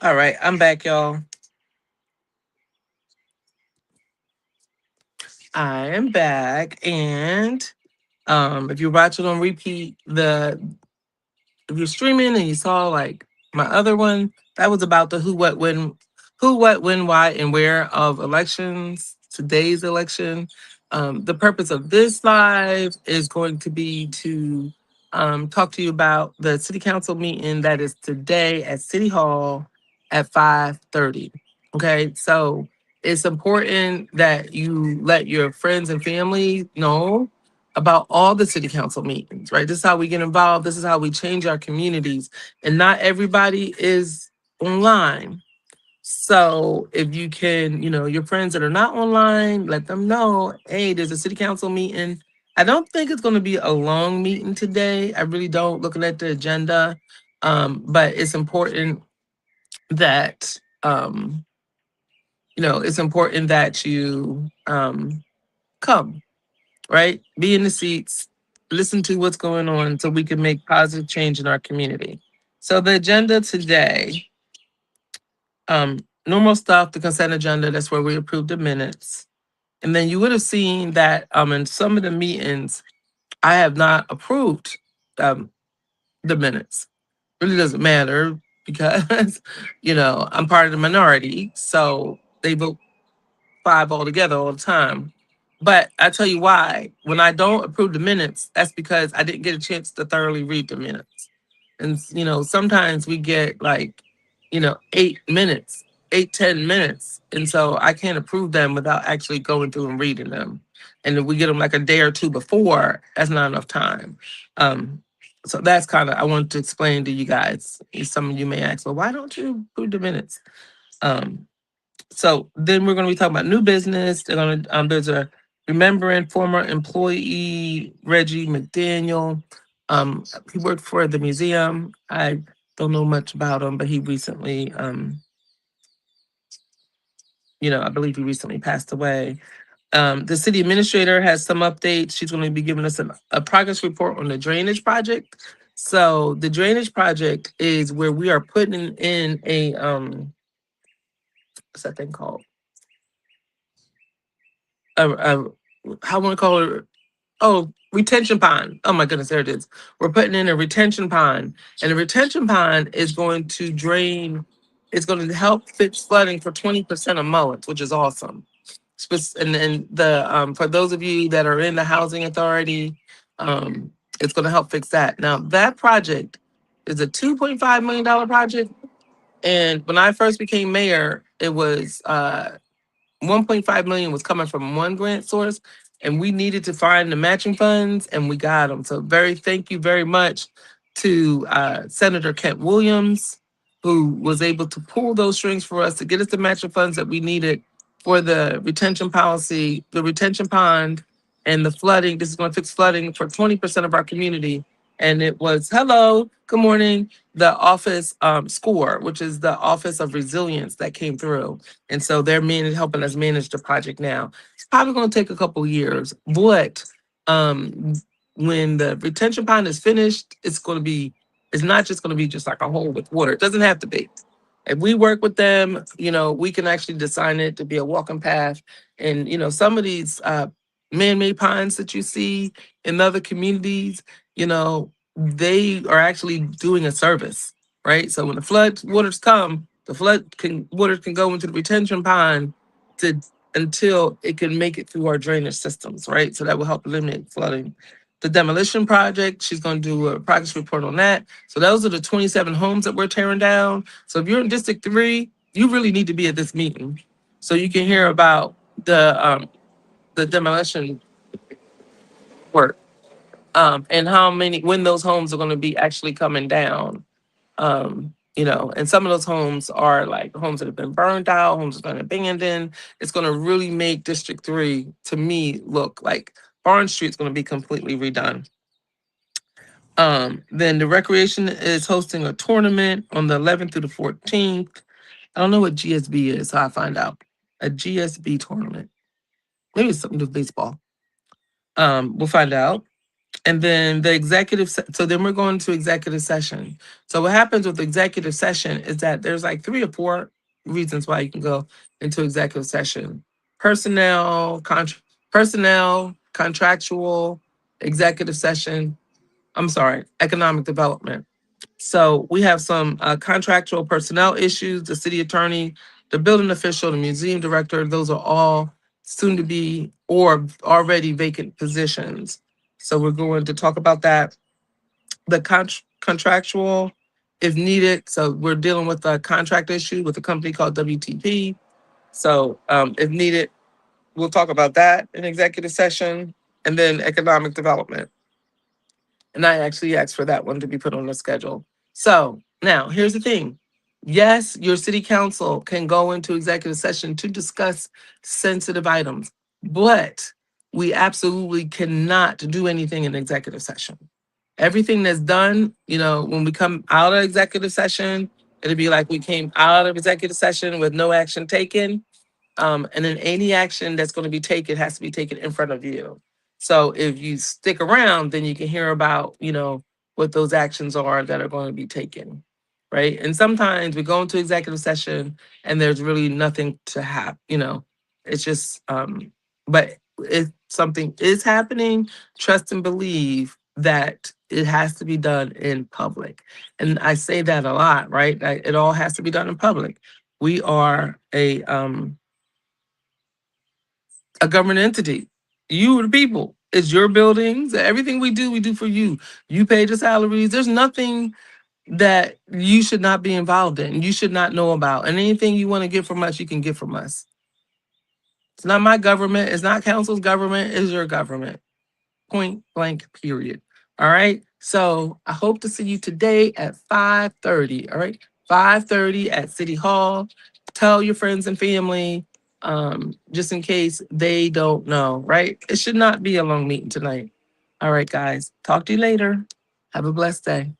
All right, I'm back, y'all. I am back, and if you're watching on repeat, the if you're streaming and you saw like my other one, that was about the who, what, when, why, and where of elections. Today's election. The purpose of this live is going to be to talk to you about the city council meeting that is today at City Hall at 5:30. Okay, so it's important that you let your friends and family know about all the city council meetings, right? This is how we get involved. This is how we change our communities. And not everybody is online. So if you can, your friends that are not online, let them know, hey, there's a city council meeting. I don't think it's going to be a long meeting today. I really don't, looking at the agenda. But it's important that it's important that you come, right? Be in the seats, listen to what's going on so we can make positive change in our community. So the agenda today, normal stuff, the consent agenda, that's where we approve the minutes. And then you would have seen that in some of the meetings, I have not approved um, the minutes. Really doesn't matter because, I'm part of the minority. So they vote five altogether all the time. But I tell you why. When I don't approve the minutes, that's because I didn't get a chance to thoroughly read the minutes. And sometimes we get like, 8 minutes, 8, 10 minutes. And so I can't approve them without actually going through and reading them. And if we get them like a day or two before, that's not enough time. Um, so that's kind of I want to explain to you guys. Some of you may ask, well, why don't you approve the minutes? Um, so then we're going to be talking about new business. They're going to there's a remembering former employee Reggie McDaniel. He worked for the museum. I don't know much about him, but he recently, I believe he recently passed away. The city administrator has some updates. She's going to be giving us a progress report on the drainage project. So the drainage project is where we are putting in a what's that thing called? A how want to call it? Oh, retention pond. Oh my goodness, there it is. We're putting in a retention pond, and the retention pond is going to drain. It's going to help fix flooding for 20% of Mullins, which is awesome. And then for those of you that are in the housing authority, um, it's going to help fix that. Now that project is a $2.5 million project, and when I first became mayor, it was 1.5 million was coming from one grant source, and we needed to find the matching funds, and we got them. So thank you very much to Senator Kent Williams, who was able to pull those strings for us to get us the matching funds that we needed for the retention policy, the retention pond, and the flooding. This is going to fix flooding for 20% of our community. And it was hello, good morning, the office SCORE, which is the Office of Resilience that came through. And so they're helping us manage the project now. It's probably going to take a couple years, but um, when the retention pond is finished, it's not just going to be just like a hole with water. It doesn't have to be. If we work with them, we can actually design it to be a walking path. And, some of these man-made ponds that you see in other communities, they are actually doing a service, right? So when the flood waters come, water can go into the retention pond to until it can make it through our drainage systems, right? So that will help eliminate flooding. The demolition project, she's going to do a progress report on that. So those are the 27 homes that we're tearing down. So if you're in District 3, you really need to be at this meeting so you can hear about the demolition work, and when those homes are going to be actually coming down. And some of those homes are like homes that have been burned out, homes that have been abandoned. It's going to really make District 3, to me, look like Barn Street's going to be completely redone. Then the recreation is hosting a tournament on the 11th through the 14th. I don't know what GSB is, so I find out. A GSB tournament. Maybe it's something to do with baseball. We'll find out. And then the so then we're going to executive session. So what happens with executive session is that there's like 3 or 4 reasons why you can go into executive session. Personnel, contractual, executive session. I'm sorry, economic development. So we have some contractual personnel issues, the city attorney, the building official, the museum director. Those are all soon to be or already vacant positions. So we're going to talk about that. The contractual, if needed. So we're dealing with a contract issue with a company called WTP. So if needed, we'll talk about that in executive session. And then economic development. And I actually asked for that one to be put on the schedule. So now here's the thing. Yes, your city council can go into executive session to discuss sensitive items, but we absolutely cannot do anything in executive session. Everything that's done, when we come out of executive session, it'll be like we came out of executive session with no action taken. And then any action that's going to be taken has to be taken in front of you. So if you stick around, then you can hear about, what those actions are that are going to be taken. Right. And sometimes we go into executive session and there's really nothing to have, it's just, but if something is happening, trust and believe that it has to be done in public. And I say that a lot, right? It all has to be done in public. We are a government entity. You are the people. It's your buildings. Everything we do for you. You pay the salaries. There's nothing that you should not be involved in. You should not know about. And anything you want to get from us, you can get from us. It's not my government. It's not council's government. It's your government. Point blank, period. All right. So I hope to see you today at 5:30. All right. 5:30 at City Hall. Tell your friends and family, just in case they don't know, right? It should not be a long meeting tonight. All right, guys. Talk to you later. Have a blessed day.